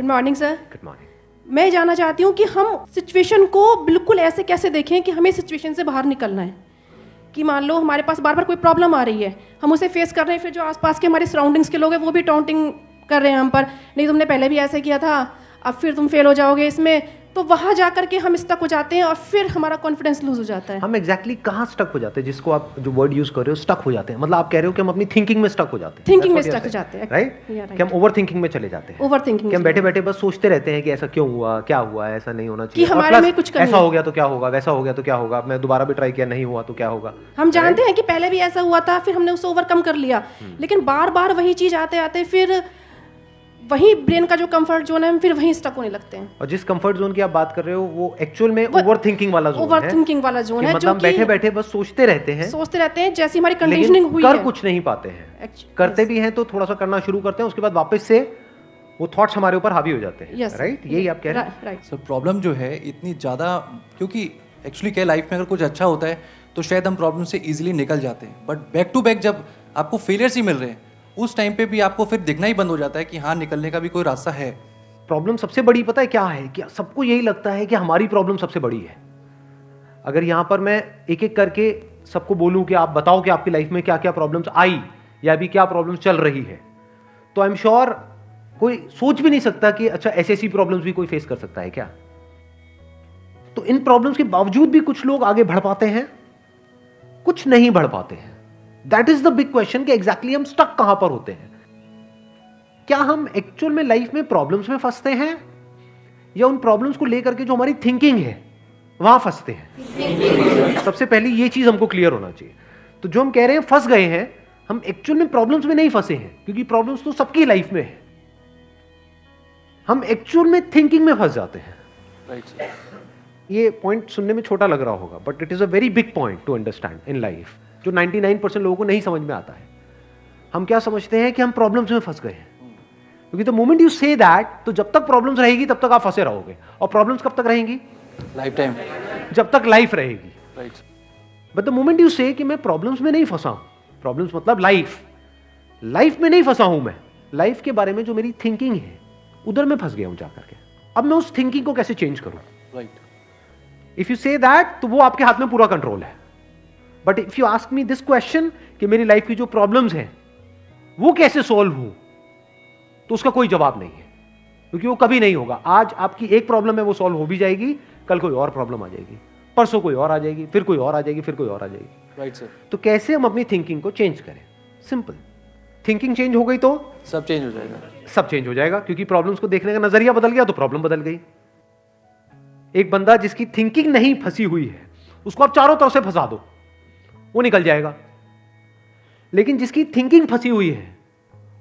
Good morning sir. Good morning. मैं जानना चाहती हूँ कि हम सिचुएशन को बिल्कुल ऐसे कैसे देखें कि हमें सिचुएशन से बाहर निकलना है। कि मान लो हमारे पास बार बार कोई प्रॉब्लम आ रही है, हम उसे फेस कर रहे हैं, फिर जो आसपास के हमारे सराउंडिंग्स के लोग हैं वो भी टाउंटिंग कर रहे हैं हम पर, नहीं तुमने पहले भी ऐसे किया था, अब फिर तुम फेल हो जाओगे इसमें, तो वहाँ जा करके हम स्टक हो जाते हैं और फिर हमारा कॉन्फिडेंस लूज हो जाता है। हम एग्जैक्टली कहाँ स्टक हो जाते हैं, जिसको आप जो वर्ड यूज कर रहे हो स्टक हो जाते हैं, मतलब आप कह रहे हो कि हम अपनी थिंकिंग में स्टक हो जाते हैं। थिंकिंग में स्टक हो जाते हैं, राइट? कि हम ओवर थिंकिंग में चले जाते हैं। ओवर थिंकिंग कि हम बैठे बैठे बस सोचते रहते हैं कि ऐसा क्यों हुआ, क्या हुआ, ऐसा नहीं होना चाहिए, कि हमारे में कुछ कमी ऐसा हो गया तो क्या होगा, वैसा हो गया तो क्या होगा, मैं दोबारा भी ट्राई किया नहीं हुआ तो क्या होगा। हम जानते हैं कि पहले भी ऐसा हुआ था, फिर हमने उसे ओवरकम कर लिया, लेकिन बार बार वही चीज आते आते फिर वही ब्रेन का जो कंफर्ट जोन है हम फिर वहीं स्टक होने लगते हैं। और जिस कंफर्ट जोन की आप बात कर रहे हो वो एक्चुअल में ओवर थिंकिंग वाला जोन है। ओवर थिंकिंग वाला जोन है, मतलब बैठे बैठे बस सोचते रहते हैं जैसी हमारी कंडीशनिंग हुई है, कर कुछ नहीं पाते हैं। करते भी हैं तो थोड़ा सा करना शुरू करते हैं, उसके बाद वापस से वो थॉट्स हमारे ऊपर हावी हो जाते हैं। राइट? यही आप कह रहे हैं। राइट सर, प्रॉब्लम जो है इतनी ज़्यादा, क्योंकि एक्चुअली क्या लाइफ में अगर कुछ अच्छा होता है तो शायद हम प्रॉब्लम से इजीली निकल जाते हैं, बट बैक टू बैक जब आपको फेलियर्स ही मिल रहे हैं उस टाइम पे भी आपको फिर दिखना ही बंद हो जाता है कि हाँ, निकलने का भी कोई रास्ता है। प्रॉब्लम सबसे बड़ी पता है क्या है? कि सबको यही लगता है कि हमारी प्रॉब्लम सबसे बड़ी है। अगर यहां पर मैं एक एक करके सबको बोलूं कि आप बताओ कि आपकी लाइफ में क्या क्या प्रॉब्लम्स आई या अभी क्या प्रॉब्लम्स चल रही है, तो आई एम श्योर कोई सोच भी नहीं सकता कि अच्छा ऐसी ऐसी प्रॉब्लम्स भी कोई फेस कर सकता है क्या। तो इन प्रॉब्लम्स के बावजूद भी कुछ लोग आगे बढ़ पाते हैं, कुछ नहीं बढ़ पाते हैं। That is the big question कि एग्जैक्टली हम स्टक कहां पर होते हैं। क्या हम एक्चुअल में लाइफ में प्रॉब्लम्स में फंसते हैं या उन प्रॉब्लम्स को लेकर के जो हमारी थिंकिंग है वहां फंसते हैं? सबसे पहले ये चीज हमको क्लियर होना चाहिए। तो जो हम कह रहे हैं फंस गए हैं, हम एक्चुअल में प्रॉब्लम्स में नहीं फंसे हैं, क्योंकि प्रॉब्लम्स तो सबकी लाइफ में है। हम एक्चुअल में थिंकिंग में फंस जाते हैं। राइट। ये पॉइंट सुनने में छोटा लग रहा होगा, but it is a very big point two understand in life, जो 99% लोगों को नहीं समझ में आता है। हम क्या समझते हैं कि हम प्रॉब्लम्स में फंस गए हैं, क्योंकि the moment you say that, तो जब तक प्रॉब्लम्स रहेगी तब तक आप फंसे रहोगे। और प्रॉब्लम्स कब तक रहेंगी? लाइफ टाइम, जब तक लाइफ रहेगी। Right. But the moment you से कि मैं प्रॉब्लम्स में नहीं फंसा हूं, प्रॉब्लम्स मतलब लाइफ में नहीं फंसा हूं, मैं लाइफ के बारे में जो मेरी थिंकिंग है उधर मैं फंस गया हूं जाकर के। अब मैं उस थिंकिंग को कैसे चेंज करूं? Right. If you say that, तो वो आपके हाथ में पूरा कंट्रोल है। But if you ask me this question कि मेरी लाइफ की जो प्रॉब्लम्स हैं वो कैसे सॉल्व हो, तो उसका कोई जवाब नहीं है, क्योंकि वो कभी नहीं होगा। आज आपकी एक प्रॉब्लम है, वो सॉल्व हो भी जाएगी, कल कोई और प्रॉब्लम आ जाएगी, परसों कोई और आ जाएगी, फिर कोई और आ जाएगी, फिर कोई और आ जाएगी। Right sir. तो कैसे हम अपनी थिंकिंग को चेंज करें? सिंपल। थिंकिंग चेंज हो गई तो सब चेंज हो जाएगा। सब चेंज हो जाएगा, क्योंकि प्रॉब्लम्स को देखने का नजरिया बदल गया तो प्रॉब्लम बदल गई। एक बंदा जिसकी थिंकिंग नहीं फंसी हुई है, उसको आप चारों तरफ से फंसा दो, वो निकल जाएगा। लेकिन जिसकी थिंकिंग फंसी हुई है,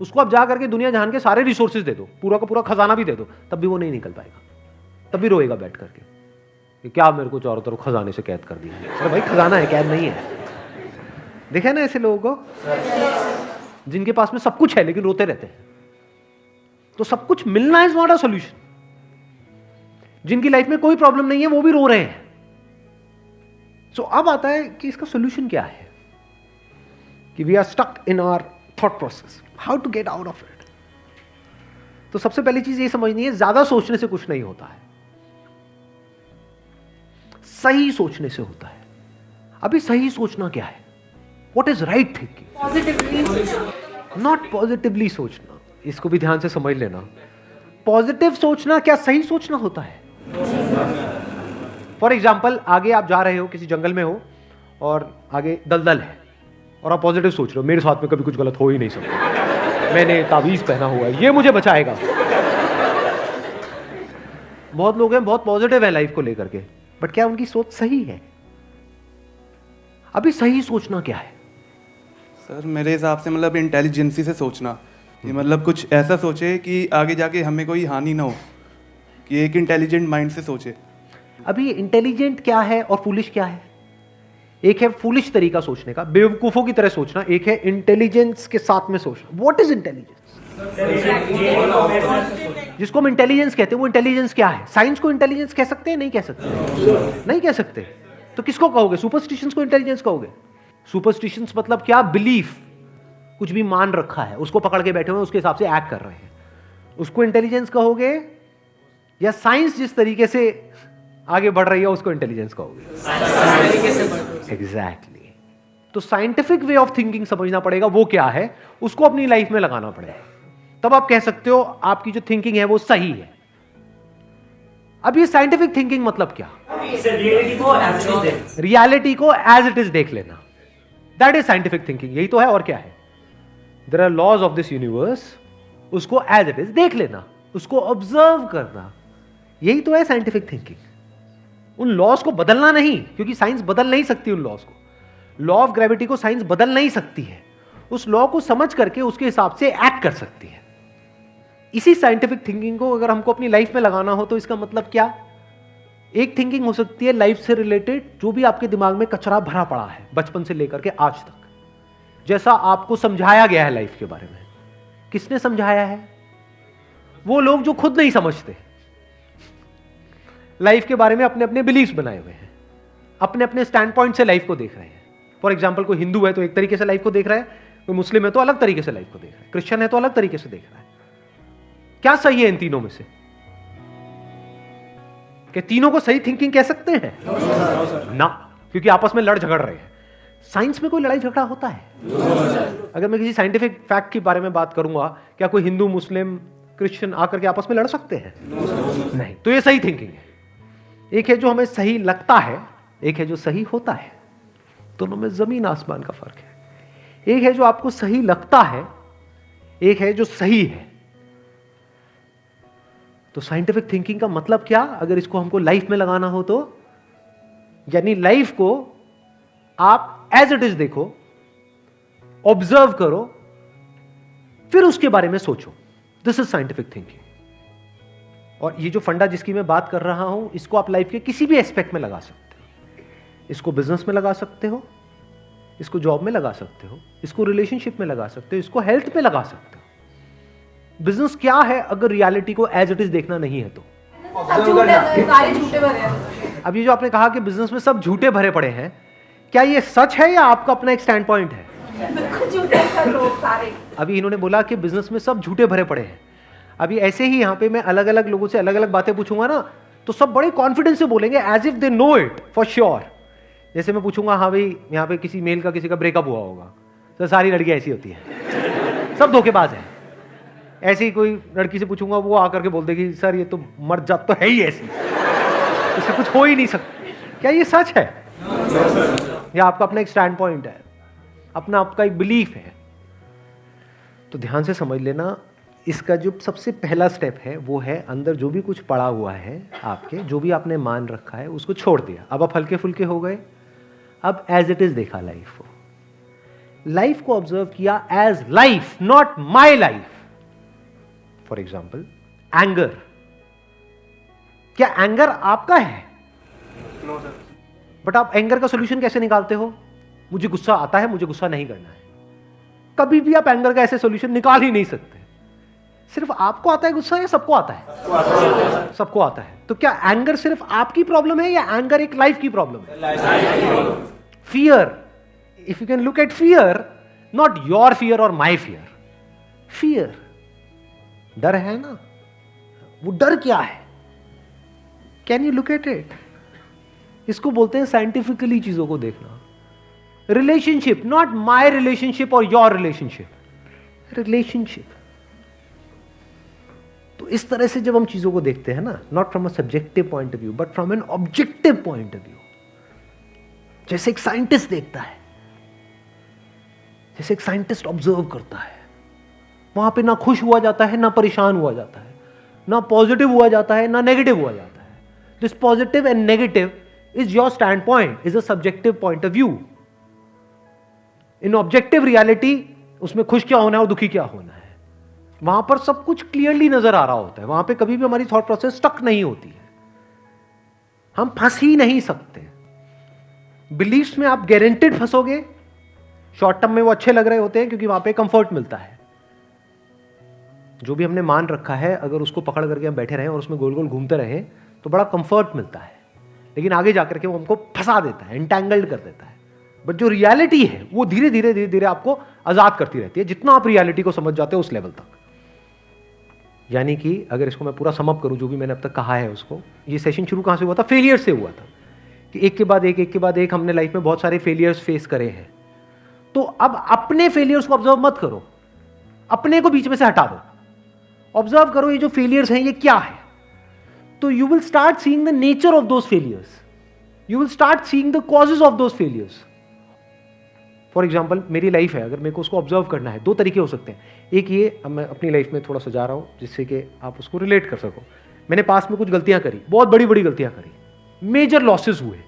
उसको आप जा करके दुनिया जहान के सारे रिसोर्सेज दे दो, पूरा का पूरा खजाना भी दे दो, तब भी वो नहीं निकल पाएगा, तब भी रोएगा बैठ करके कि क्या मेरे को चारों तरफ खजाने से कैद कर दिया। अरे भाई, खजाना है, कैद नहीं है। देखा ना ऐसे लोगों को जिनके पास में सब कुछ है लेकिन रोते रहते हैं। तो सब कुछ मिलना इज नॉट अ सॉल्यूशन। जिनकी लाइफ में कोई प्रॉब्लम नहीं है वो भी रो रहे हैं। सो अब आता है कि इसका सॉल्यूशन क्या है, कि we are stuck in our thought process, how to get out of it. तो सबसे पहली चीज ये समझनी है, ज्यादा सोचने से कुछ नहीं होता है, सही सोचने से होता है। अभी सही सोचना क्या है? What is right thinking? Positively, not positively सोचना। इसको भी ध्यान से समझ लेना। पॉजिटिव सोचना क्या सही सोचना होता है? फॉर एग्जाम्पल, आगे आप जा रहे हो, किसी जंगल में हो और आगे दलदल है और आप पॉजिटिव सोच रहे हो, मेरे साथ में कभी कुछ गलत हो ही नहीं सकता, मैंने तावीज पहना हुआ है, ये मुझे बचाएगा। बहुत लोग हैं बहुत पॉजिटिव है लाइफ को लेकर के, बट क्या उनकी सोच सही है? अभी सही सोचना क्या है? सर मेरे हिसाब से मतलब इंटेलिजेंसी से सोचना, कि मतलब कुछ ऐसा सोचे कि आगे जाके हमें कोई हानि ना हो, कि एक इंटेलिजेंट माइंड से सोचे। अभी इंटेलिजेंट क्या है और फूलिश क्या है? एक है फूलिश तरीका सोचने का, बेवकूफों की तरह सोचना, एक है इंटेलिजेंस के साथ में सोचना। What is intelligence? जिसको हम इंटेलिजेंस कहते हैं वो इंटेलिजेंस क्या है? साइंस को इंटेलिजेंस कह सकते हैं? नहीं कह सकते। नहीं कह सकते। तो किसको कहोगे? सुपरस्टिशंस को इंटेलिजेंस कहोगे? सुपरस्टिशंस मतलब क्या? बिलीफ, कुछ भी मान रखा है उसको पकड़ के बैठे हुए उसके हिसाब से एक्ट कर रहे हैं। उसको इंटेलिजेंस कहोगे या साइंस जिस तरीके से आगे बढ़ रही है उसको इंटेलिजेंस कहोगे? एग्जैक्टली। तो साइंटिफिक वे ऑफ थिंकिंग समझना पड़ेगा, वो क्या है, उसको अपनी लाइफ में लगाना पड़ेगा, तब आप कह सकते हो आपकी जो थिंकिंग है वो सही है। अब ये साइंटिफिक थिंकिंग मतलब क्या? रियलिटी को एज इट इज देख लेना, दैट इज साइंटिफिक थिंकिंग। यही तो है, और क्या है? There are laws of this universe, उसको एज इट इज देख लेना, उसको ऑब्जर्व करना, यही तो है साइंटिफिक थिंकिंग। उन लॉज को बदलना नहीं, क्योंकि साइंस बदल नहीं सकती उन लॉज को। लॉ ऑफ ग्रेविटी को साइंस बदल नहीं सकती है, उस लॉ को समझ करके उसके हिसाब से एक्ट कर सकती है। इसी साइंटिफिक थिंकिंग को अगर हमको अपनी लाइफ में लगाना हो तो इसका मतलब क्या? एक थिंकिंग हो सकती है लाइफ से रिलेटेड, जो भी आपके दिमाग में कचरा भरा पड़ा है बचपन से लेकर के आज तक, जैसा आपको समझाया गया है लाइफ के बारे में। किसने समझाया है? वो लोग जो खुद नहीं समझते, लाइफ के बारे में अपने अपने बिलीफ्स बनाए हुए हैं, अपने अपने स्टैंड पॉइंट से लाइफ को देख रहे हैं। फॉर एग्जाम्पल, कोई हिंदू है तो एक तरीके से लाइफ को देख रहा है, कोई मुस्लिम है तो अलग तरीके से लाइफ को देख रहा है, क्रिश्चियन है तो अलग तरीके से देख रहा है। क्या सही है इन तीनों में से? कि तीनों को सही थिंकिंग कह सकते हैं? ना, क्योंकि आपस में लड़ झगड़ रहे हैं। साइंस में कोई लड़ाई झगड़ा होता है? अगर मैं किसी साइंटिफिक फैक्ट के बारे में बात करूंगा, क्या कोई हिंदू, मुस्लिम, क्रिश्चियन आकर के आपस में लड़ सकते हैं? नहीं। तो ये सही थिंकिंग है। एक है जो हमें सही लगता है, एक है जो सही होता है। दोनों में जमीन आसमान का फर्क है। एक है जो आपको सही लगता है, एक है जो सही है। तो साइंटिफिक थिंकिंग का मतलब क्या, अगर इसको हमको लाइफ में लगाना हो तो, यानी लाइफ को आप एज इट इज देखो, ऑब्जर्व करो, फिर उसके बारे में सोचो। This is scientific thinking. और ये जो फंडा जिसकी मैं बात कर रहा हूं, इसको आप लाइफ के किसी भी एस्पेक्ट में लगा सकते हो। इसको बिजनेस में लगा सकते हो, इसको जॉब में लगा सकते हो, इसको रिलेशनशिप में लगा सकते हो, इसको हेल्थ में लगा सकते हो। बिजनेस क्या है अगर रियलिटी को एज इट इज देखना नहीं है तो? अब ये जो आपने कहा कि बिजनेस में सब झूठे भरे पड़े हैं, क्या ये सच है या आपका अपना एक स्टैंड पॉइंट है? अभी इन्होंने बोला कि बिजनेस में सब झूठे भरे पड़े हैं। अभी ऐसे ही यहाँ पे मैं अलग अलग लोगों से अलग अलग बातें पूछूंगा ना, तो सब बड़े कॉन्फिडेंस से बोलेंगे, as if they know it for sure. जैसे मैं पूछूंगा, हाँ भाई यहाँ पे किसी मेल का किसी का ब्रेकअप हुआ होगा, तो सारी लड़कियां ऐसी होती हैं, सब धोखेबाज हैं। ऐसे ही कोई लड़की से पूछूंगा, वो आकर के बोल देगी, सर ये तो मर्द जात तो है ही ऐसी, इससे कुछ हो ही नहीं सकता। क्या ये सच है या आपका अपना एक स्टैंड पॉइंट है, अपना आपका एक बिलीफ है? तो ध्यान से समझ लेना, इसका जो सबसे पहला स्टेप है वो है अंदर जो भी कुछ पड़ा हुआ है आपके, जो भी आपने मान रखा है उसको छोड़ दिया। अब आप हल्के फुल्के हो गए, अब एज इट इज देखा लाइफ को, लाइफ को ऑब्जर्व किया as life, not my life. For example, anger, क्या एंगर आपका है? बट आप एंगर का सोल्यूशन कैसे निकालते हो? मुझे गुस्सा आता है, मुझे गुस्सा नहीं करना है। कभी भी आप एंगर का ऐसे सोल्यूशन निकाल ही नहीं सकते। सिर्फ आपको आता है गुस्सा या सबको आता है? सबको आता है। तो क्या एंगर सिर्फ आपकी प्रॉब्लम है या एंगर एक लाइफ की प्रॉब्लम है? Fear, if you can look at fear, not your fear और माई फियर, फियर, डर है ना, वो डर क्या है? Can you look at it? इसको बोलते हैं साइंटिफिकली चीजों को देखना। रिलेशनशिप, नॉट माई रिलेशनशिप और योर रिलेशनशिप, रिलेशनशिप। तो इस तरह से जब हम चीजों को देखते हैं ना, not from a subjective point of view but from an objective point of view, जैसे एक साइंटिस्ट देखता है, जैसे एक साइंटिस्ट ऑब्जर्व करता है, वहां पे ना खुश हुआ जाता है, ना परेशान हुआ जाता है, ना पॉजिटिव हुआ जाता है, ना नेगेटिव हुआ जाता है। This positive and negative is your stand point, is a subjective point of view. In objective reality, उसमें खुश क्या होना है और दुखी क्या होना है, वहां पर सब कुछ क्लियरली नजर आ रहा होता है। वहां पे कभी भी हमारी थॉट प्रोसेस स्टक नहीं होती है, हम फंस ही नहीं सकते। बिलीफ्स में आप गारंटेड फंसोगे। शॉर्ट टर्म में वो अच्छे लग रहे होते हैं क्योंकि वहां पे कंफर्ट मिलता है। जो भी हमने मान रखा है, अगर उसको पकड़ करके हम बैठे रहें और उसमें गोल गोल घूमते रहें तो बड़ा कंफर्ट मिलता है, लेकिन आगे जाकर के वो हमको फंसा देता है, एंटैंगल्ड कर देता है। बट जो रियलिटी है वो धीरे धीरे धीरे धीरे आपको आजाद करती रहती है, जितना आप रियलिटी को समझ जाते हो उस लेवल तक। यानी कि अगर इसको मैं पूरा समअप करूं, जो भी मैंने अब तक कहा है उसको, ये सेशन शुरू कहाँ से हुआ था? फेलियर से हुआ था कि एक के बाद एक हमने लाइफ में बहुत सारे फेलियर्स फेस करे हैं। तो अब अपने फेलियर्स को ऑब्जर्व मत करो, अपने को बीच में से हटा दो, ऑब्जर्व करो ये जो फेलियर्स हैं ये क्या है। तो you will start seeing the nature of those failures, you will start seeing the causes of those failures. For example मेरी लाइफ है, अगर मेरे को उसको ऑब्जर्व करना है, दो तरीके हो सकते हैं। एक ये, अब मैं अपनी लाइफ में थोड़ा सजा रहा हूं जिससे कि आप उसको रिलेट कर सको। मैंने पास में कुछ गलतियां करी, बहुत बड़ी बड़ी गलतियां करी, मेजर लॉसेस हुए,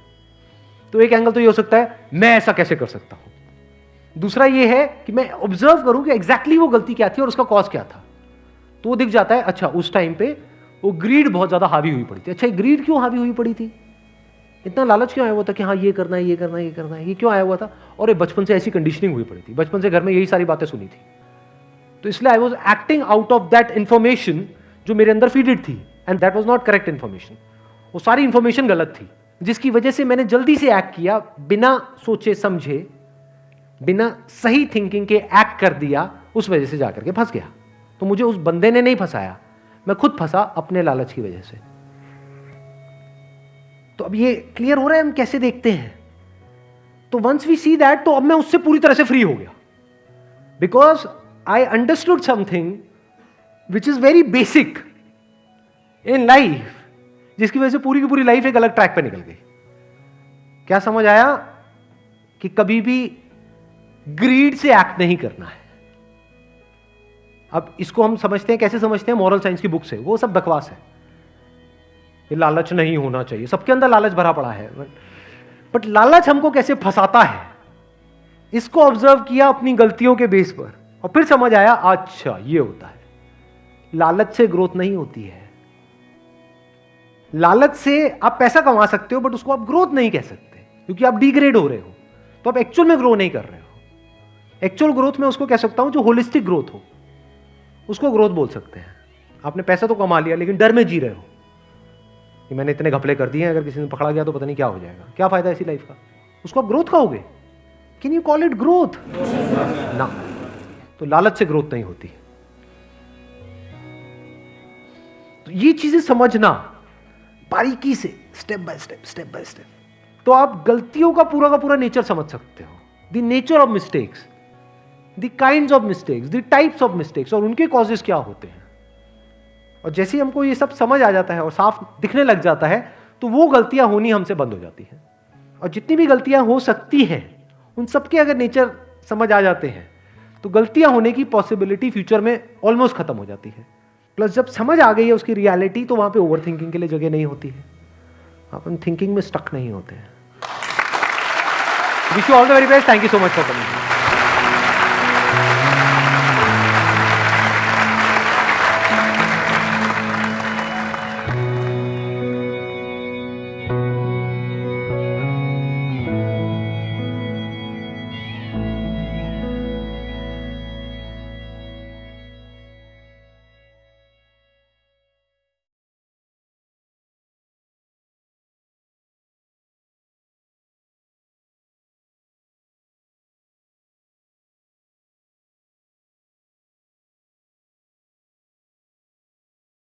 तो एक एंगल तो ये हो सकता है मैं ऐसा कैसे कर सकता हूं। दूसरा ये है कि मैं ऑब्जर्व करूं कि एग्जैक्टली वो गलती क्या थी और उसका कॉज क्या था। तो वो दिख जाता है, अच्छा उस टाइम पे वो ग्रीड बहुत ज्यादा हावी हुई पड़ी थी। अच्छा ग्रीड क्यों हावी हुई पड़ी थी, इतना लालच क्यों आया हुआ था कि हाँ ये करना है, ये करना है, ये करना है, ये क्यों आया हुआ था? और ये बचपन से ऐसी कंडीशनिंग हुई पड़ी थी, बचपन से घर में यही सारी बातें सुनी थी, तो इसलिए I was acting out of that information जो मेरे अंदर फीडेड थी, and that was not correct information. वो सारी इंफॉर्मेशन गलत थी, जिसकी वजह से मैंने जल्दी से एक्ट किया, बिना सोचे समझे, बिना सही थिंकिंग के एक्ट कर दिया, उस वजह से जाकर के फंस गया। तो मुझे उस बंदे ने नहीं फंसाया, मैं खुद फंसा अपने लालच की वजह से। तो अब ये क्लियर हो रहा है हम कैसे देखते हैं। तो वंस वी सी दैट, तो अब मैं उससे पूरी तरह से फ्री हो गया, because I understood something which is very basic in life, जिसकी वजह से पूरी की पूरी लाइफ एक अलग ट्रैक पे निकल गई। क्या समझ आया? कि कभी भी ग्रीड से एक्ट नहीं करना है। अब इसको हम समझते हैं, कैसे समझते हैं? मॉरल साइंस की बुक से। वो सब बकवास है, ये लालच नहीं होना चाहिए, सबके अंदर लालच भरा पड़ा है, बट लालच हमको कैसे फंसाता है, इसको ऑब्जर्व किया अपनी गलतियों के बेस पर, और फिर समझ आया अच्छा ये होता है। लालच से ग्रोथ नहीं होती है। लालच से आप पैसा कमा सकते हो, बट उसको आप ग्रोथ नहीं कह सकते, क्योंकि आप डिग्रेड हो रहे हो, तो आप एक्चुअल में ग्रो नहीं कर रहे हो। एक्चुअल ग्रोथ में उसको कह सकता हूं जो होलिस्टिक ग्रोथ हो, उसको ग्रोथ बोल सकते हैं। आपने पैसा तो कमा लिया, लेकिन डर में जी रहे हो कि मैंने इतने घपले कर दिए हैं, अगर किसी ने पकड़ा गया तो पता नहीं क्या हो जाएगा, क्या फायदा ऐसी लाइफ का? उसको आप ग्रोथ कहोगे? Can you call it growth? ना। तो लालच से ग्रोथ नहीं होती। तो ये चीजें समझना बारीकी से, स्टेप बाय स्टेप, तो आप गलतियों का पूरा नेचर समझ सकते हो। The nature of mistakes, the kinds of mistakes, the types of mistakes, और उनके कॉजेस क्या होते हैं। और जैसे ही हमको ये सब समझ आ जाता है और साफ दिखने लग जाता है, तो वो गलतियां होनी हमसे बंद हो जाती हैं। और जितनी भी गलतियां हो सकती हैं, उन सबके अगर नेचर समझ आ जाते हैं, तो गलतियां होने की पॉसिबिलिटी फ्यूचर में ऑलमोस्ट खत्म हो जाती है। प्लस जब समझ आ गई है उसकी रियलिटी, तो वहां पे ओवर थिंकिंग के लिए जगह नहीं होती है, आप थिंकिंग में स्टक नहीं होते हैं। Wish you all the very best, thank you so much for coming.